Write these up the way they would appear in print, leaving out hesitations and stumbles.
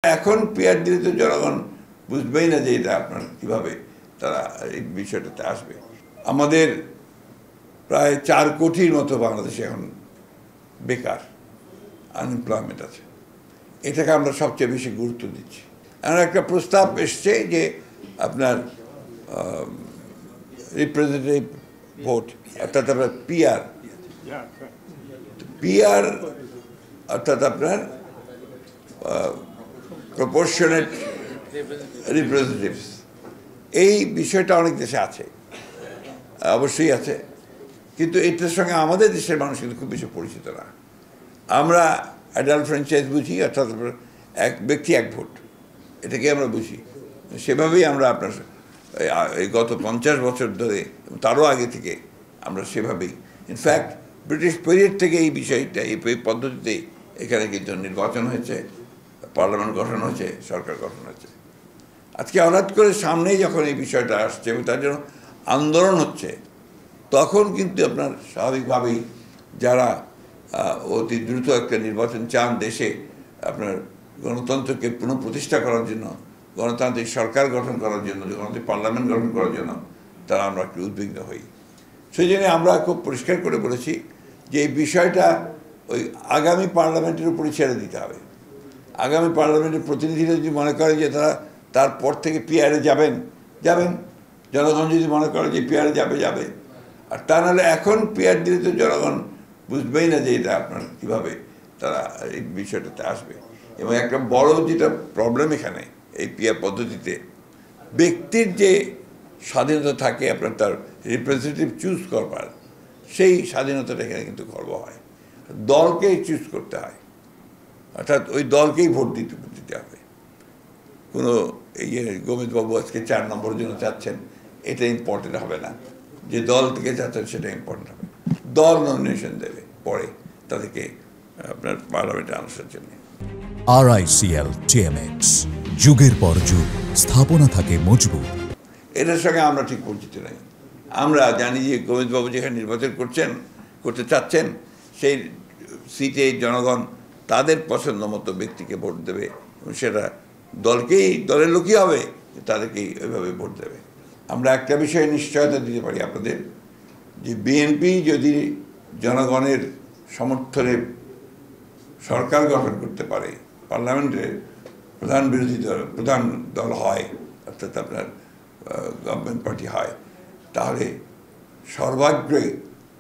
এখন পিয়ার দিলে তো জনগণ বুঝবেই না যে এটা আপনার কিভাবে তারা এই বিষয়টাতে আসবে। আমাদের প্রায় 4 কোটির মতো বাংলাদেশে এখন বেকার, আনএমপ্লয়মেন্ট আছে। এটাকে আমরা সবচেয়ে বেশি গুরুত্ব দিচ্ছি। আমার একটা প্রস্তাব এসছে যে আপনার রিপ্রেজেন্টেটিভ ভোট, অর্থাৎ আপনার পিআর অর্থাৎ আপনার প্রপোর্শনেট রিপ্রেজেন্টেটিভস, এই বিষয়টা অনেক দেশে আছে, অবশ্যই আছে, কিন্তু এটার সঙ্গে আমাদের দেশের মানুষ কিন্তু খুব বেশি পরিচিত না। আমরা অ্যাডাল্ট ফ্র্যাঞ্চাইজ বুঝি, অর্থাৎ এক ব্যক্তি এক ভোট, এটাকে আমরা বুঝি। সেভাবেই আমরা আপনার এই গত 50 বছর ধরে, তারও আগে থেকে আমরা সেভাবেই, ইনফ্যাক্ট ব্রিটিশ পিরিয়ড থেকে এই বিষয়টা, এই পদ্ধতিতে এখানে কিন্তু নির্বাচন হয়েছে, পার্লামেন্ট গঠন হয়েছে, সরকার গঠন হয়েছে। আজকে হঠাৎ করে সামনেই যখন এই বিষয়টা আসছে এবং তার জন্য আন্দোলন হচ্ছে, তখন কিন্তু আপনার স্বাভাবিকভাবেই যারা অতি দ্রুত একটা নির্বাচন চান, দেশে আপনার গণতন্ত্রকে পুনঃপ্রতিষ্ঠা করার জন্য, গণতান্ত্রিক সরকার গঠন করার জন্য, গণতান্ত্রিক পার্লামেন্ট গঠন করার জন্য তারা আমরা একটু উদ্বিগ্ন হই। সেই জন্য আমরা খুব পরিষ্কার করে বলেছি যে এই বিষয়টা ওই আগামী পার্লামেন্টের উপরে ছেড়ে দিতে হবে। আগামী পার্লামেন্টের প্রতিনিধিরা যদি মনে করে যে তারা তারপর থেকে পিআরে যাবেন, জনগণ যদি মনে করে যে পিআরে যাবে, আর তা নাহলে এখন পিআর দিলে তো জনগণ বুঝবেই না যে এটা আপনার কীভাবে তারা এই বিষয়টাতে আসবে। এবং একটা বড় যেটা প্রবলেম এখানে এই পিআর পদ্ধতিতে, ব্যক্তির যে স্বাধীনতা থাকে আপনার তার রিপ্রেজেন্টেটিভ চুজ করবার, সেই স্বাধীনতাটা এখানে কিন্তু খর্ব হয়। দলকেই চুজ করতে হয়, অর্থাৎ ওই দলকেই ভোট দিতে হবে। কোনো গোবিন্দবাবু আজকে 4 নম্বরের জন্য চাচ্ছেন, এটা ইম্পর্টেন্ট হবে না। যে দল থেকে চাচ্ছেন সেটা ইম্পর্টেন্ট হবে। দল নমিনেশন দেবে পরে তাদেরকে আপনার পার্লামেন্টে আনার জন্য। RICL TMX, যুগের পর যুগ স্থাপনা থাকে মজবুত। এটার সঙ্গে আমরা ঠিক পরিচিত নই। আমরা জানি যে গোবিন্দবাবু যেখানে নির্বাচন করতে চাচ্ছেন, সেই সিটে জনগণ তাদের পছন্দ মতো ব্যক্তিকে ভোট দেবে এবং সেটা দলের লোকই হবে, তাদেরকেই ওইভাবে ভোট দেবে। আমরা একটা বিষয়ে নিশ্চয়তা দিতে পারি আপনাদের, যে বিএনপি যদি জনগণের সমর্থনে সরকার গঠন করতে পারে, পার্লামেন্টের প্রধান দল হয়, অর্থাৎ আপনার গভর্নমেন্ট পার্টি হয়, তাহলে সর্বাগ্রে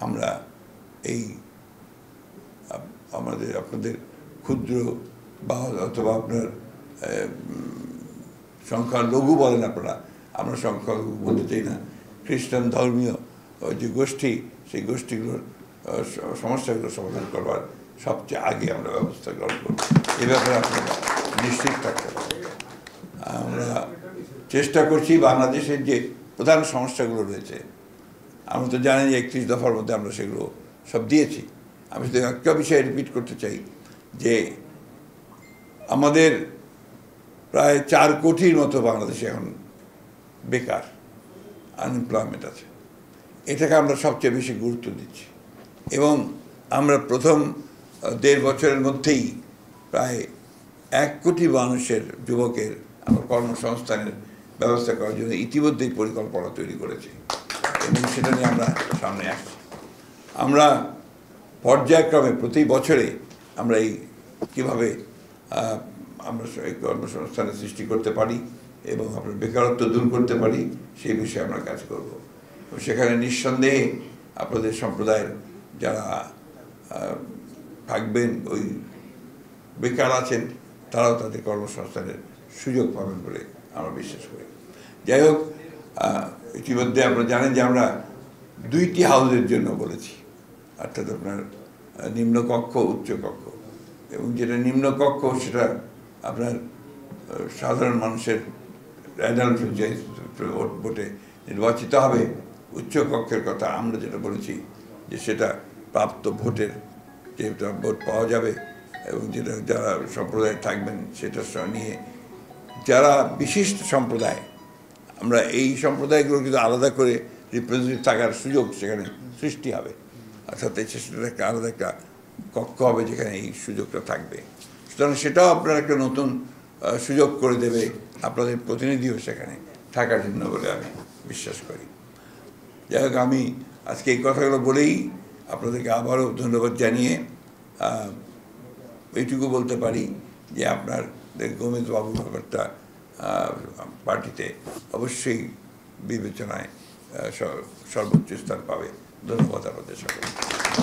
আমরা এই আপনাদের ক্ষুদ্র বা অথবা আপনার সংখ্যালঘু বলেন আপনারা, আমরা সংখ্যালঘু বলতে চাই না, খ্রিস্টান ধর্মীয় যে গোষ্ঠী, সেই গোষ্ঠীগুলোর সমস্যাগুলো সমাধান করবার সবচেয়ে আগে আমরা ব্যবস্থা গ্রহণ করব। এ ব্যাপারে আপনারা নিশ্চিত থাকতে পারেন। আমরা চেষ্টা করছি বাংলাদেশের যে প্রধান সমস্যাগুলো রয়েছে, আমরা তো জানি যে 31 দফার মধ্যে আমরা সেগুলো সব দিয়েছি। আমি শুধু একটা বিষয় রিপিট করতে চাই যে আমাদের প্রায় 4 কোটির মতো বাংলাদেশে এখন বেকার, আনএমপ্লয়মেন্ট আছে। এটাকে আমরা সবচেয়ে বেশি গুরুত্ব দিচ্ছি এবং আমরা প্রথম 1.5 বছরের মধ্যেই প্রায় 1 কোটি মানুষের, যুবকের আমরা কর্মসংস্থানের ব্যবস্থা করার জন্য ইতিমধ্যেই পরিকল্পনা তৈরি করেছি এবং সেটা নিয়ে আমরা সামনে আসছি। আমরা পর্যায়ক্রমে প্রতি বছরে আমরা এই কীভাবে আমরা এই কর্মসংস্থানের সৃষ্টি করতে পারি এবং আপনার বেকারত্ব দূর করতে পারি, সেই বিষয়ে আমরা কাজ করব। সেখানে নিঃসন্দেহে আপনাদের সম্প্রদায়ের যারা থাকবেন, ওই বেকার আছেন, তারাও তাদের কর্মসংস্থানের সুযোগ পাবেন বলে আমরা বিশ্বাস করি। যাই হোক, ইতিমধ্যে আপনারা জানেন যে আমরা 2টি হাউসের জন্য বলেছি, অর্থাৎ আপনার নিম্নকক্ষ, উচ্চকক্ষ। এবং যেটা নিম্নকক্ষ সেটা আপনার সাধারণ মানুষের অ্যাডাল্ট ফ্র্যাঞ্চাইজ ভোটে নির্বাচিত হবে। উচ্চকক্ষের কথা আমরা যেটা বলেছি যে সেটা প্রাপ্ত ভোটের যেটা ভোট পাওয়া যাবে এবং যেটা যারা সম্প্রদায় থাকবেন সেটা নিয়ে যারা বিশিষ্ট সম্প্রদায়, আমরা এই সম্প্রদায়গুলো কিন্তু আলাদা করে রিপ্রেজেন্টেটিভ থাকার সুযোগ সেখানে সৃষ্টি হবে, অর্থাৎ সেটা একটা আলাদা একটা কক্ষ হবে যেখানে এই সুযোগটা থাকবে। সুতরাং সেটাও আপনার একটা নতুন সুযোগ করে দেবে আপনাদের প্রতিনিধিও সেখানে থাকার জন্য বলে আমি বিশ্বাস করি। যাই হোক, আমি আজকে এই কথাগুলো বলেই আপনাদেরকে আবারও ধন্যবাদ জানিয়ে এইটুকু বলতে পারি যে আপনার গোমেজ বাবুর ব্যাপারটা পার্টিতে অবশ্যই বিবেচনায় সর্বোচ্চ স্থান পাবে। ধন্যবাদ আপনাদের সকলকে।